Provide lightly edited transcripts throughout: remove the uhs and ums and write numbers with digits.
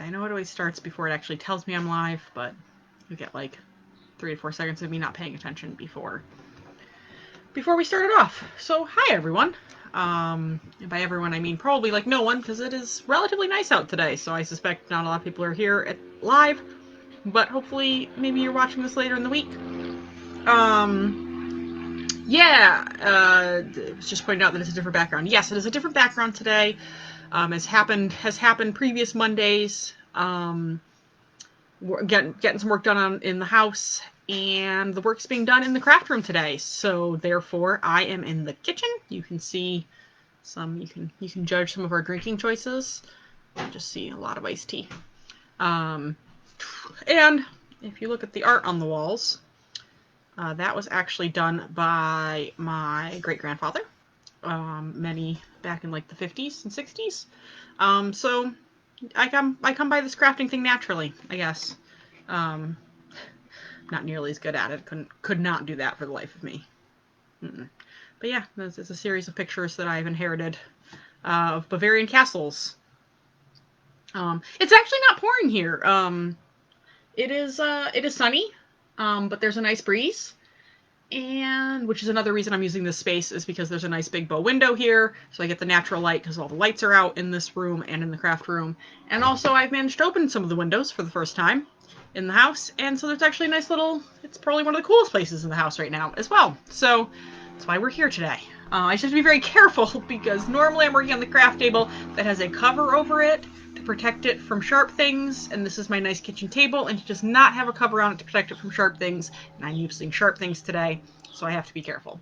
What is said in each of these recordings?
I know it always starts before it actually tells me I'm live, but you get like 3 to 4 seconds of me not paying attention before we started off. So hi everyone. And by everyone I mean probably like no one, because it is relatively nice out today, so I suspect not a lot of people are here at live, but hopefully maybe you're watching this later in the week. Was just pointing out that it's a different background. Yes, it is a different background today. Has happened previous Mondays. Getting some work done in the house, and the work's being done in the craft room today. So therefore, I am in the kitchen. You can see some. You can judge some of our drinking choices. You just see a lot of iced tea. And if you look at the art on the walls, that was actually done by my great-grandfather, many back in like the 50s and 60s. So I come by this crafting thing naturally, I guess. Not nearly as good at it. Could not do that for the life of me. But yeah, it's a series of pictures that I've inherited of Bavarian castles. It's actually not pouring here. It is sunny, but there's a nice breeze. And which is another reason I'm using this space, is because there's a nice big bow window here, so I get the natural light because all the lights are out in this room and in the craft room. And also I've managed to open some of the windows for the first time in the house, and so there's actually a nice little, it's probably one of the coolest places in the house right now as well. So that's why we're here today. I just have to be very careful because normally I'm working on the craft table that has a cover over it to protect it from sharp things, and this is my nice kitchen table, and it does not have a cover on it to protect it from sharp things, and I'm using sharp things today, so I have to be careful.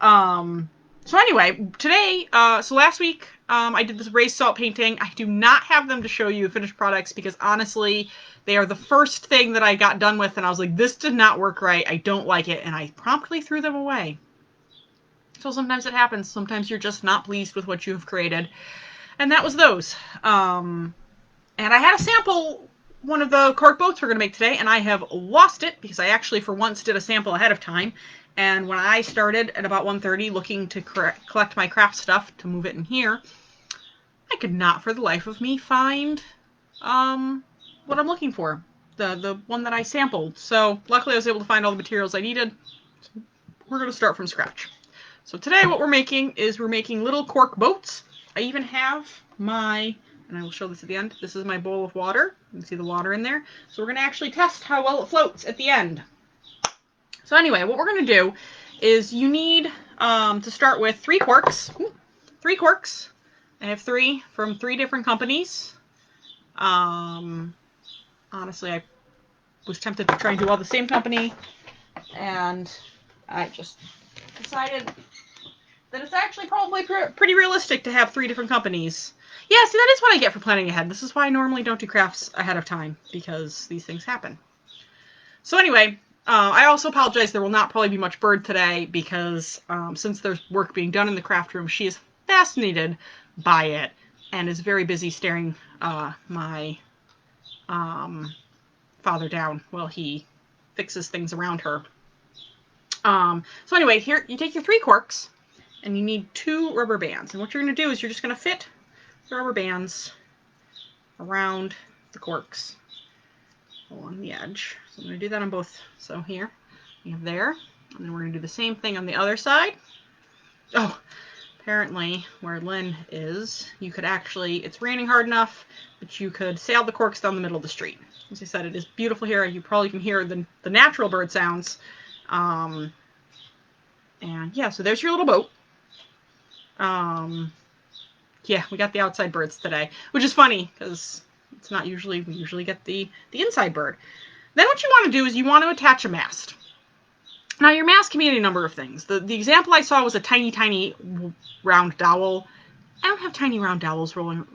So anyway, today, so last week, I did this raised salt painting. I do not have them to show you finished products because honestly, they are the first thing that I got done with, and I was like, this did not work right, I don't like it, and I promptly threw them away. So sometimes it happens. Sometimes you're just not pleased with what you have created. And that was those. And I had a sample, one of the cork boats we're going to make today, and I have lost it because I actually for once did a sample ahead of time. And when I started at about 1:30 looking to collect my craft stuff to move it in here, I could not for the life of me find what I'm looking for, the one that I sampled. So luckily I was able to find all the materials I needed. So we're going to start from scratch. So today what we're making is we're making little cork boats. I even have my, and I will show this at the end, this is my bowl of water. You can see the water in there. So we're going to actually test how well it floats at the end. So anyway, what we're going to do is you need to start with 3 corks. 3 corks. I have 3 from 3 different companies. Honestly, I was tempted to try and do all the same company, and I just decided that it's actually probably pretty realistic to have 3 different companies. Yeah, see, that is what I get for planning ahead. This is why I normally don't do crafts ahead of time, because these things happen. So anyway, I also apologize. There will not probably be much Bird today, because since there's work being done in the craft room, she is fascinated by it and is very busy staring my father down while he fixes things around her. So anyway, here you take your 3 corks, and you need 2 rubber bands. And what you're going to do is you're just going to fit the rubber bands around the corks along the edge. So I'm going to do that on both. So here, you have there. And then we're going to do the same thing on the other side. Oh, apparently where Lynn is, you could actually, it's raining hard enough, but you could sail the corks down the middle of the street. As I said, it is beautiful here. You probably can hear the natural bird sounds. And yeah, so there's your little boat. Yeah, we got the outside birds today, which is funny because it's not usually, we usually get the inside bird. Then what you want to do is you want to attach a mast. Now your mast can be any number of things. The example I saw was a tiny round dowel. I don't have tiny round dowels lying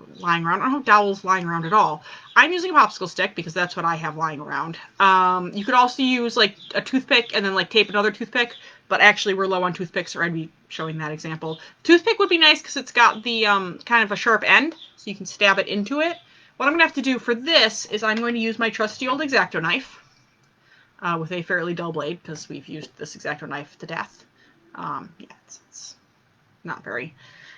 around. I don't have dowels lying around at all. I'm using a popsicle stick because that's what I have lying around. You could also use like a toothpick and then like tape another toothpick, but actually we're low on toothpicks, or I'd be showing that example. Toothpick would be nice because it's got the kind of a sharp end, so you can stab it into it. What I'm going to have to do for this is I'm going to use my trusty old X-Acto knife with a fairly dull blade because we've used this X-Acto knife to death. Yeah, it's not very...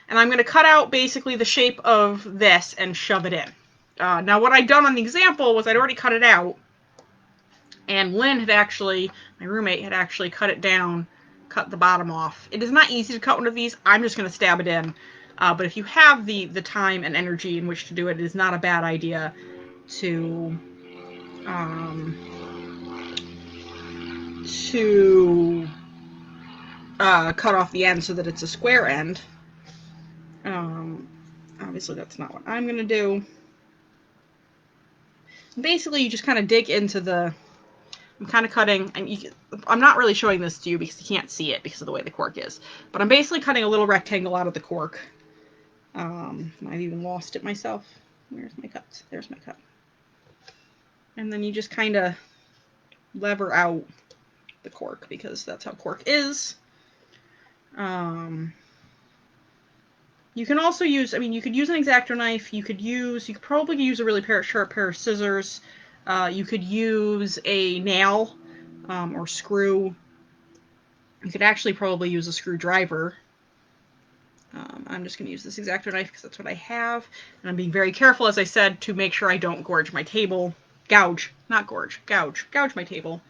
And I'm going to cut out basically the shape of this and shove it in. Now what I'd done on the example was I'd already cut it out, and Lynn had actually, my roommate, had actually cut it down, cut the bottom off. It is not easy to cut one of these. I'm just going to stab it in. But if you have the time and energy in which to do it, it is not a bad idea to cut off the end so that it's a square end. Obviously that's not what I'm going to do. Basically, you just kind of dig into the, I'm kind of cutting, and I'm not really showing this to you because you can't see it because of the way the cork is, but I'm basically cutting a little rectangle out of the cork. I've even lost it myself. Where's my cut? There's my cut. And then you just kind of lever out the cork because that's how cork is. You can also use, I mean, you could use an X-Acto knife. You could probably use a really sharp pair of scissors. You could use a nail or screw. You could actually probably use a screwdriver. I'm just going to use this X-Acto knife because that's what I have. And I'm being very careful, as I said, to make sure I don't gorge my table. Gouge, not gorge. Gouge. Gouge my table.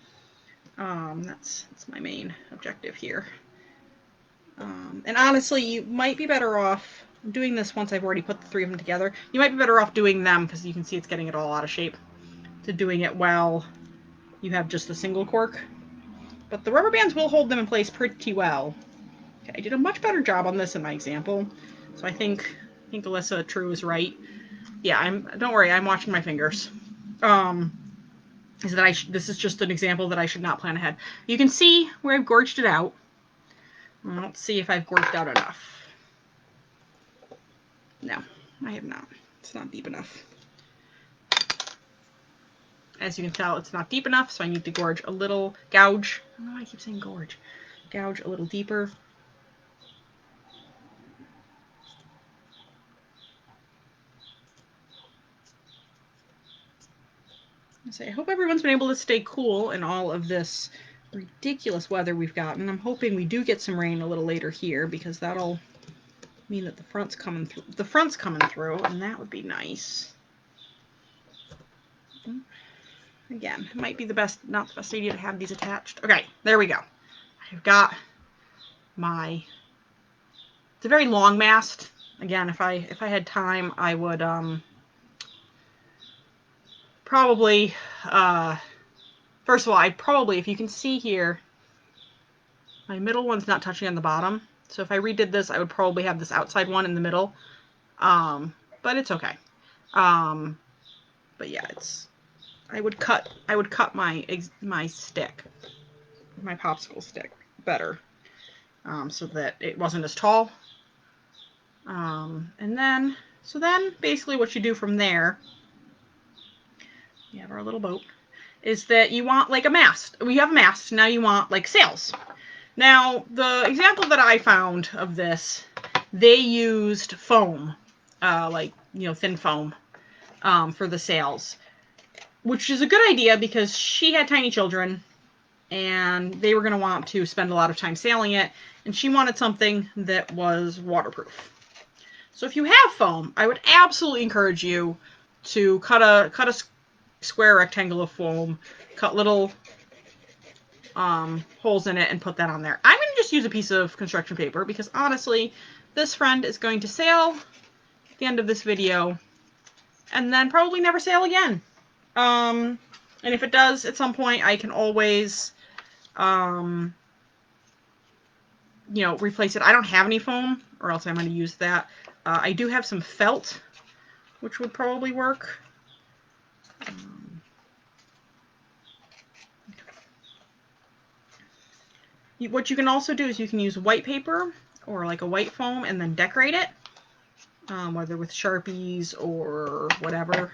That's my main objective here. And honestly, you might be better off doing this once I've already put the three of them together. You might be better off doing them because you can see it's getting it all out of shape, to doing it while you have just a single cork. But the rubber bands will hold them in place pretty well. Okay, I did a much better job on this in my example, so I think Alyssa True is right. Yeah, don't worry, I'm watching my fingers. This is just an example that I should not plan ahead. You can see where I've gorged it out. Let's see if I've gorged out enough. No, I have not. It's not deep enough. As you can tell, it's not deep enough, so I need to gouge a little, gouge. I don't know why I keep saying gorge. Gouge a little deeper. I hope everyone's been able to stay cool in all of this ridiculous weather we've gotten. I'm hoping we do get some rain a little later here because that'll mean that the front's coming through. The front's coming through, and that would be nice. Again, it might be not the best idea to have these attached. Okay, there we go. I've got my. It's a very long mast. Again, if I had time, I would probably. First of all, if you can see here, my middle one's not touching on the bottom. So if I redid this, I would probably have this outside one in the middle. But it's okay. But yeah, I would cut my stick, my popsicle stick, better, so that it wasn't as tall. So then basically what you do from there, we have our little boat, is that you want like a mast. We have a mast, now you want like sails. Now, the example that I found of this, they used foam, thin foam, for the sails, which is a good idea because she had tiny children and they were going to want to spend a lot of time sailing it, and she wanted something that was waterproof. So if you have foam, I would absolutely encourage you to cut a square rectangle of foam, cut little holes in it, and put that on there. I'm going to just use a piece of construction paper because honestly, this friend is going to sail at the end of this video and then probably never sail again. And if it does at some point, I can always, replace it. I don't have any foam, or else I'm going to use that. I do have some felt, which would probably work. What you can also do is you can use white paper or like a white foam and then decorate it, whether with Sharpies or whatever.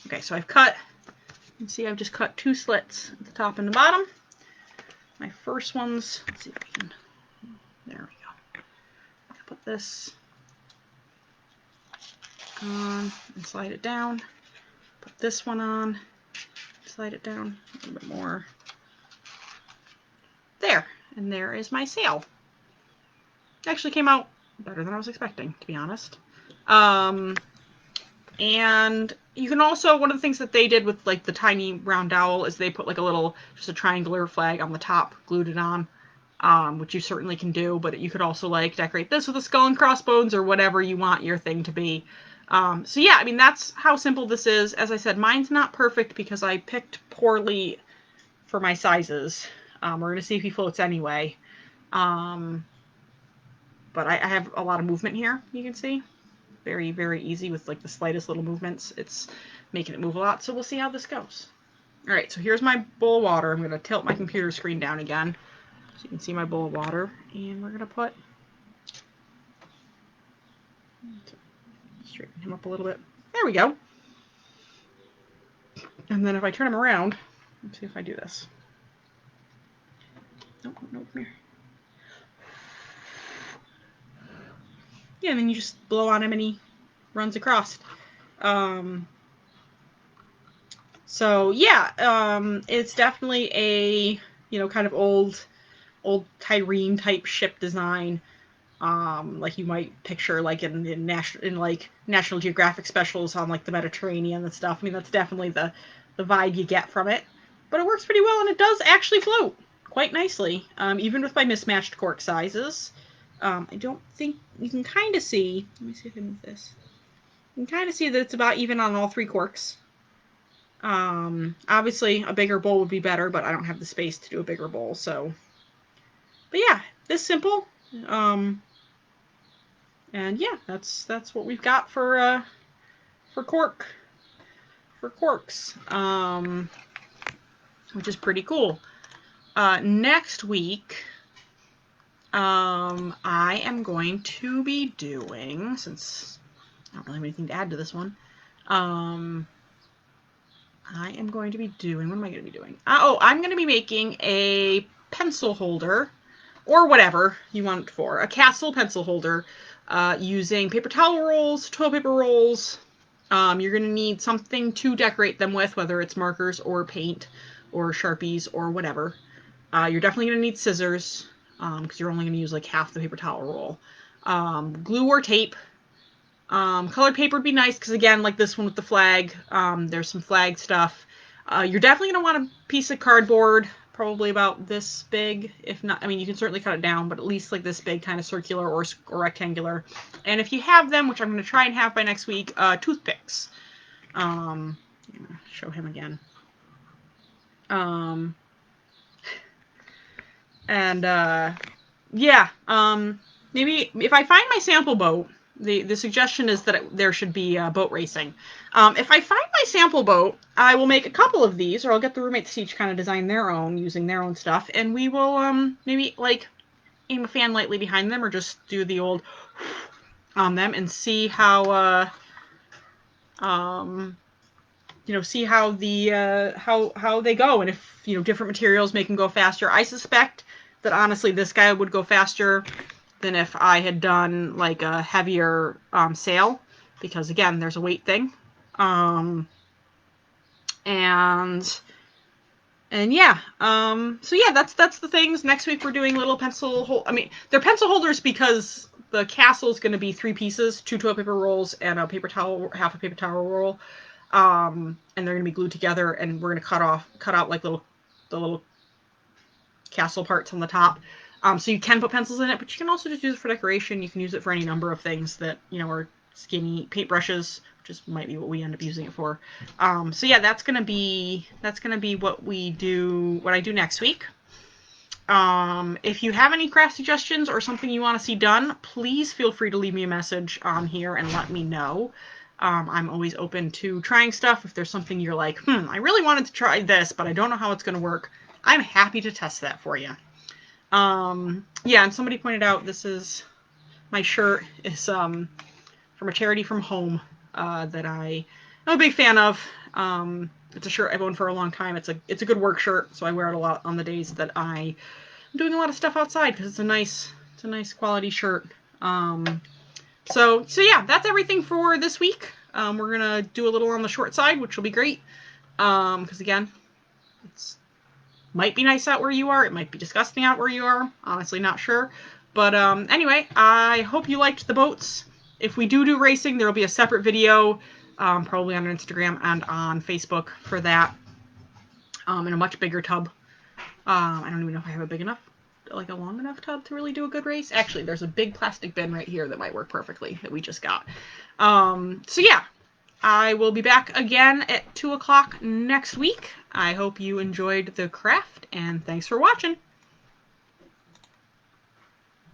Okay, so I've cut, you can see I've just cut 2 slits at the top and the bottom. My first ones, let's see if I can, there we go. I'll put this on and slide it down. Put this one on, slide it down a little bit more. There, and there is my sail. It actually came out better than I was expecting, to be honest. And you can also, one of the things that they did with like the tiny round owl is they put like just a triangular flag on the top, glued it on, which you certainly can do, but you could also like decorate this with a skull and crossbones or whatever you want your thing to be. So yeah, I mean, that's how simple this is. As I said, mine's not perfect because I picked poorly for my sizes. We're going to see if he floats anyway. But I have a lot of movement here, you can see. Very, very easy with like the slightest little movements. It's making it move a lot, so we'll see how this goes. All right, so here's my bowl of water. I'm going to tilt my computer screen down again so you can see my bowl of water. And we're going to put... straighten him up a little bit. There we go. And then if I turn him around, let's see if I do this. Nope, nope, come here. Yeah, and then you just blow on him and he runs across. So yeah, it's definitely a, kind of old Tyrene type ship design. Like you might picture like in National Geographic specials on like the Mediterranean and stuff. I mean, that's definitely the vibe you get from it. But it works pretty well, and it does actually float quite nicely, even with my mismatched cork sizes. I don't think you can kind of see. Let me see if I move this. You can kind of see that it's about even on all three corks. Obviously a bigger bowl would be better, but I don't have the space to do a bigger bowl, so. But yeah, this simple. And yeah, that's what we've got for Corks, which is pretty cool. Next week, I am going to be doing, since I don't really have anything to add to this one, I am going to be doing, what am I going to be doing? I'm going to be making a pencil holder, or whatever you want it for, a castle pencil holder, using paper towel rolls, toilet paper rolls. You're going to need something to decorate them with, whether it's markers or paint or Sharpies or whatever. You're definitely going to need scissors, because you're only going to use like half the paper towel roll. Glue or tape. Colored paper would be nice because, again, like this one with the flag, there's some flag stuff. You're definitely going to want a piece of cardboard, probably about this big. If not, I mean, you can certainly cut it down, but at least like this big, kind of circular or rectangular. And if you have them, which I'm going to try and have by next week, toothpicks. I'm going to show him again. Yeah, maybe if I find my sample boat, the suggestion is that there should be boat racing. If I find my sample boat, I will make a couple of these, or I'll get the roommates to each kind of design their own using their own stuff, and we will maybe like aim a fan lightly behind them, or just do the old on them and see how see how the how they go, and if different materials make them go faster. I suspect that honestly this guy would go faster than if I had done like a heavier sail, because again, there's a weight thing. And yeah, so yeah, that's the things. Next week we're doing little pencil they're pencil holders because the castle is going to be 3 pieces, 2 toilet paper rolls and a paper towel, half a paper towel roll. And they're going to be glued together, and we're going to cut out like the little castle parts on the top. So you can put pencils in it, but you can also just use it for decoration. You can use it for any number of things that, are skinny paintbrushes, which is might be what we end up using it for. So yeah, that's gonna be what I do next week. If you have any craft suggestions or something you want to see done, please feel free to leave me a message on here and let me know. I'm always open to trying stuff. If there's something you're like, I really wanted to try this, but I don't know how it's going to work, I'm happy to test that for you. Yeah, and somebody pointed out my shirt is from a charity from home that I'm a big fan of. It's a shirt I've owned for a long time. It's a good work shirt, so I wear it a lot on the days that I'm doing a lot of stuff outside, because it's a nice quality shirt. So yeah, that's everything for this week. We're gonna do a little on the short side, which will be great, because again, it's might be nice out where you are. It might be disgusting out where you are. Honestly, not sure. But anyway, I hope you liked the boats. if we do racing, there'll be a separate video, probably on Instagram and on Facebook for that, in a much bigger tub. I don't even know if I have a big enough, like a long enough tub to really do a good race. Actually, there's a big plastic bin right here that might work perfectly that we just got. So yeah, I will be back again at 2 o'clock next week. I hope you enjoyed the craft, and thanks for watching.